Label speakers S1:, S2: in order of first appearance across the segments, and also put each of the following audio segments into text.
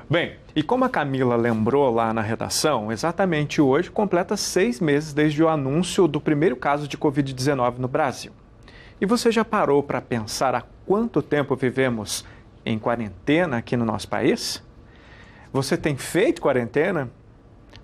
S1: Bem, e como a Camila lembrou lá na redação, exatamente hoje completa 6 meses desde o anúncio do primeiro caso de Covid-19 no Brasil. E você já parou para pensar há quanto tempo vivemos em quarentena aqui no nosso país? Você tem feito quarentena?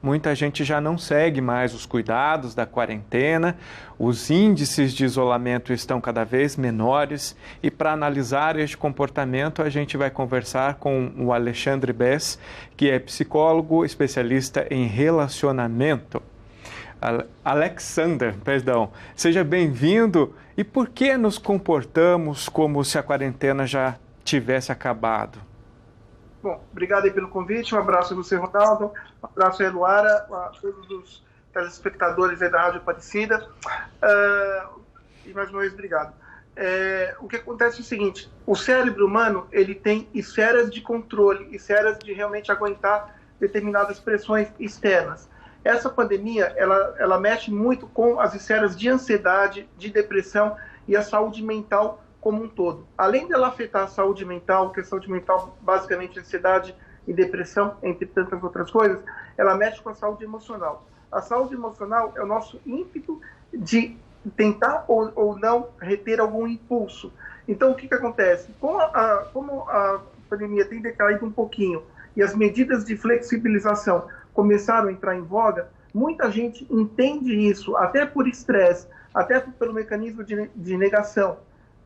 S1: Muita gente já não segue mais os cuidados da quarentena, os índices de isolamento estão cada vez menores e para analisar este comportamento a gente vai conversar com o Alexandre Bess, que é psicólogo especialista em relacionamento. Alexander, seja bem-vindo. E por que nos comportamos como se a quarentena já tivesse acabado?
S2: Bom, obrigado aí pelo convite, um abraço a você, Ronaldo, um abraço a Luara, a todos os telespectadores aí da Rádio Aparecida, e mais uma vez, obrigado. O que acontece é o seguinte, o cérebro humano, ele tem esferas de controle, esferas de realmente aguentar determinadas pressões externas. Essa pandemia, ela mexe muito com as esferas de ansiedade, de depressão e a saúde mental como um todo. Além dela afetar a saúde mental, que a saúde mental basicamente é ansiedade e depressão, entre tantas outras coisas, ela mexe com a saúde emocional. A saúde emocional é o nosso ímpeto de tentar ou não reter algum impulso. Então, o que acontece? Como a pandemia tem decaído um pouquinho e as medidas de flexibilização começaram a entrar em voga, muita gente entende isso, até por estresse, até pelo mecanismo de negação,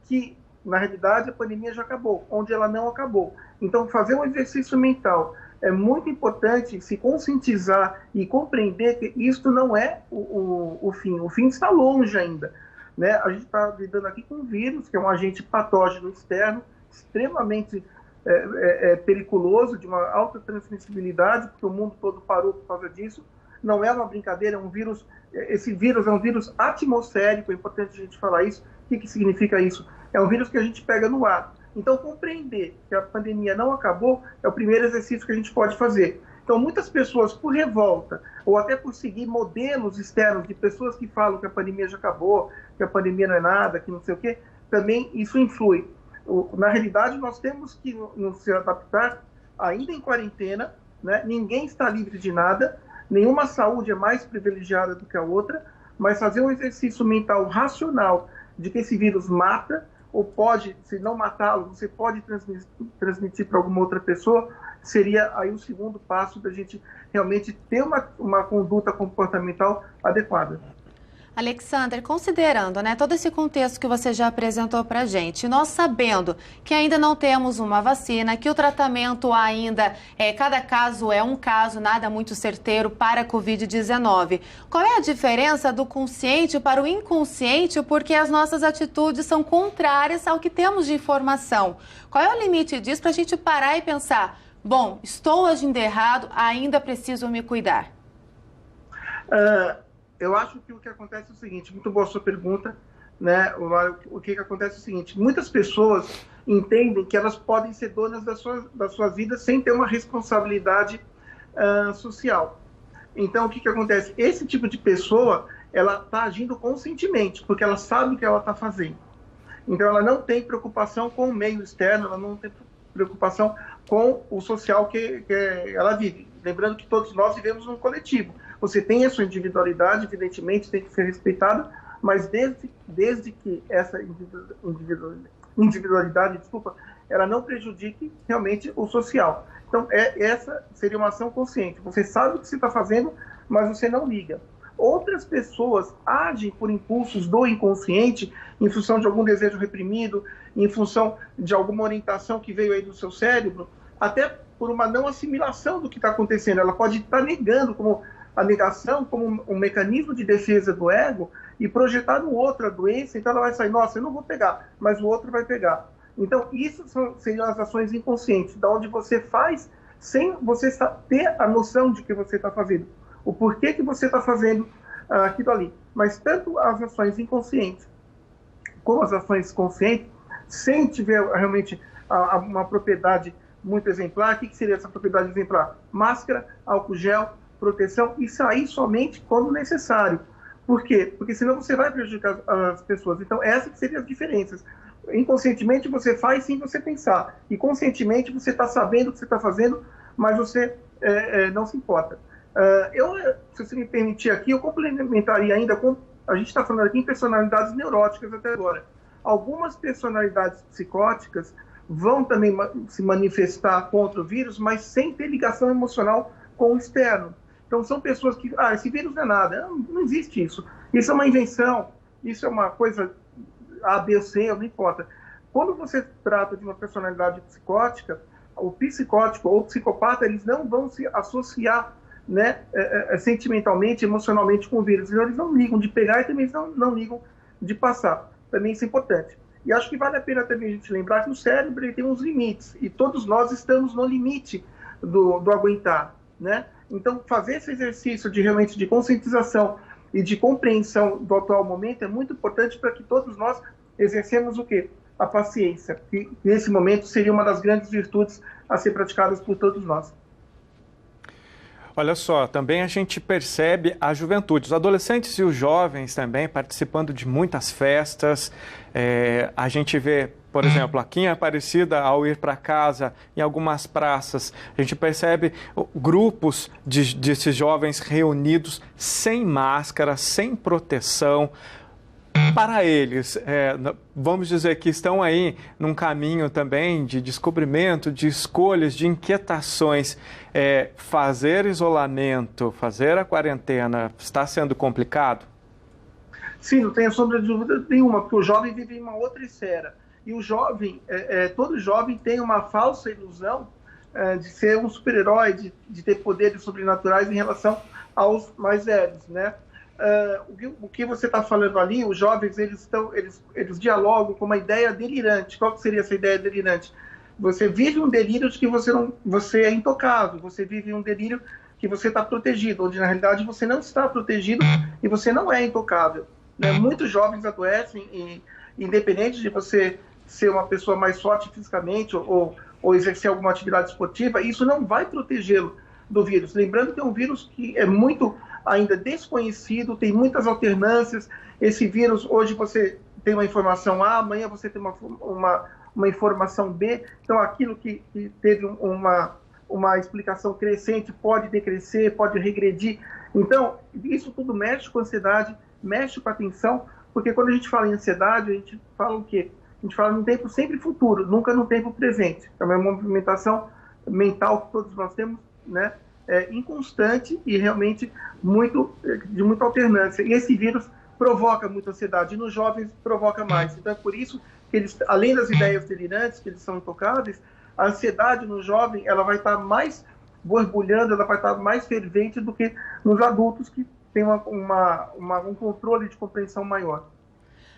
S2: que, na realidade, a pandemia já acabou, onde ela não acabou. Então, fazer um exercício mental é muito importante, se conscientizar e compreender que isto não é o fim. O fim está longe ainda, né? A gente está lidando aqui com um vírus, que é um agente patógeno externo, extremamente periculoso, de uma alta transmissibilidade, porque o mundo todo parou por causa disso. Não é uma brincadeira, é um vírus. Esse vírus é um vírus atmosférico, é importante a gente falar isso. O que significa isso? É um vírus que a gente pega no ar. Então, compreender que a pandemia não acabou é o primeiro exercício que a gente pode fazer. Então, muitas pessoas, por revolta, ou até por seguir modelos externos de pessoas que falam que a pandemia já acabou, que a pandemia não é nada, que não sei o quê, também isso influi. Na realidade, nós temos que nos adaptar ainda em quarentena, né? Ninguém está livre de nada, nenhuma saúde é mais privilegiada do que a outra, mas fazer um exercício mental racional de que esse vírus mata, ou pode, se não matá-lo, você pode transmitir para alguma outra pessoa, seria aí o segundo passo da gente realmente ter uma conduta comportamental adequada.
S3: Alexander, considerando, né, todo esse contexto que você já apresentou para a gente, nós sabendo que ainda não temos uma vacina, que o tratamento ainda, cada caso é um caso, nada muito certeiro para a Covid-19, qual é a diferença do consciente para o inconsciente, porque as nossas atitudes são contrárias ao que temos de informação? Qual é o limite disso para a gente parar e pensar, bom, estou agindo errado, ainda preciso me cuidar?
S2: Eu acho que o que acontece é o seguinte, muito boa a sua pergunta, né? O que acontece é o seguinte, muitas pessoas entendem que elas podem ser donas da sua vida sem ter uma responsabilidade social. Então, o que acontece? Esse tipo de pessoa, ela está agindo conscientemente, porque ela sabe o que ela está fazendo. Então, ela não tem preocupação com o meio externo, ela não tem preocupação com o social que ela vive. Lembrando que todos nós vivemos num coletivo. Você tem a sua individualidade, evidentemente, tem que ser respeitada, mas desde que essa individualidade, ela não prejudique realmente o social. Então, essa seria uma ação consciente. Você sabe o que você está fazendo, mas você não liga. Outras pessoas agem por impulsos do inconsciente, em função de algum desejo reprimido, em função de alguma orientação que veio aí do seu cérebro, até por uma não assimilação do que está acontecendo. Ela pode estar negando como a negação como um mecanismo de defesa do ego e projetar no outro a doença, então ela vai sair, nossa, eu não vou pegar, mas o outro vai pegar. Então, isso seriam as ações inconscientes, da onde você faz sem você ter a noção de que você está fazendo, o porquê que você está fazendo aquilo ali. Mas tanto as ações inconscientes como as ações conscientes, sem tiver realmente uma propriedade muito exemplar, o que seria essa propriedade exemplar? Máscara, álcool gel, proteção e sair somente quando necessário. Por quê? Porque senão você vai prejudicar as pessoas. Então, essas seriam as diferenças. Inconscientemente você faz sem você pensar. E conscientemente você está sabendo o que você está fazendo, mas você não se importa. Se você me permitir aqui, eu complementaria ainda, a gente está falando aqui em personalidades neuróticas até agora. Algumas personalidades psicóticas vão também se manifestar contra o vírus, mas sem ter ligação emocional com o externo. Então, são pessoas que, esse vírus não é nada, não existe isso. Isso é uma invenção, isso é uma coisa A, B ou C, não importa. Quando você trata de uma personalidade psicótica, o psicótico ou o psicopata, eles não vão se associar, né, sentimentalmente, emocionalmente com o vírus. Então, eles não ligam de pegar e também não ligam de passar. Também isso é importante. E acho que vale a pena também a gente lembrar que o cérebro ele tem uns limites, e todos nós estamos no limite do aguentar, né? Então, fazer esse exercício realmente de conscientização e de compreensão do atual momento é muito importante para que todos nós exercemos o quê? A paciência, que nesse momento seria uma das grandes virtudes a ser praticadas por todos nós.
S1: Olha só, também a gente percebe a juventude, os adolescentes e os jovens também participando de muitas festas. A gente vê, por exemplo, aqui em Aparecida, ao ir para casa, em algumas praças, a gente percebe grupos desses jovens reunidos sem máscara, sem proteção. Para eles, vamos dizer que estão aí num caminho também de descobrimento, de escolhas, de inquietações. Fazer isolamento, fazer a quarentena, está sendo complicado?
S2: Sim, não tenho sombra de dúvida nenhuma, porque o jovem vive em uma outra esfera. E o jovem, todo jovem tem uma falsa ilusão de ser um super-herói, de ter poderes sobrenaturais em relação aos mais velhos, né? O que você está falando ali, os jovens eles dialogam com uma ideia delirante. Qual que seria essa ideia delirante? Você vive um delírio de que você é intocável, você vive um delírio que você está protegido, onde na realidade você não está protegido e você não é intocável, né? Muitos jovens adoecem, e independente de você ser uma pessoa mais forte fisicamente ou exercer alguma atividade esportiva, isso não vai protegê-lo do vírus. Lembrando que é um vírus que é muito ainda desconhecido, tem muitas alternâncias. Esse vírus, hoje você tem uma informação A, amanhã você tem uma informação B. Então, aquilo que teve uma explicação crescente pode decrescer, pode regredir. Então, isso tudo mexe com a ansiedade, mexe com a atenção, porque quando a gente fala em ansiedade, a gente fala o quê? A gente fala num tempo sempre futuro, nunca num tempo presente. É uma movimentação mental que todos nós temos, né? Inconstante e realmente de muita alternância. E esse vírus provoca muita ansiedade, e nos jovens provoca mais. Então é por isso que eles, além das ideias delirantes, que eles são intocáveis, a ansiedade no jovem ela vai estar mais borbulhando, ela vai estar mais fervente do que nos adultos, que têm um controle de compreensão maior.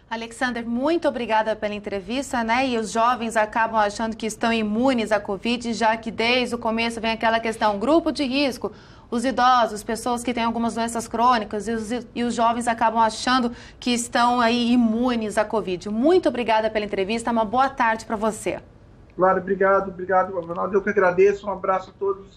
S3: Alexander, muito obrigada pela entrevista, né? E os jovens acabam achando que estão imunes à Covid, já que desde o começo vem aquela questão, grupo de risco, os idosos, pessoas que têm algumas doenças crônicas, e os jovens acabam achando que estão aí imunes à Covid. Muito obrigada pela entrevista, uma boa tarde para você.
S2: Claro, obrigado, Ronaldo. Eu que agradeço, um abraço a todos.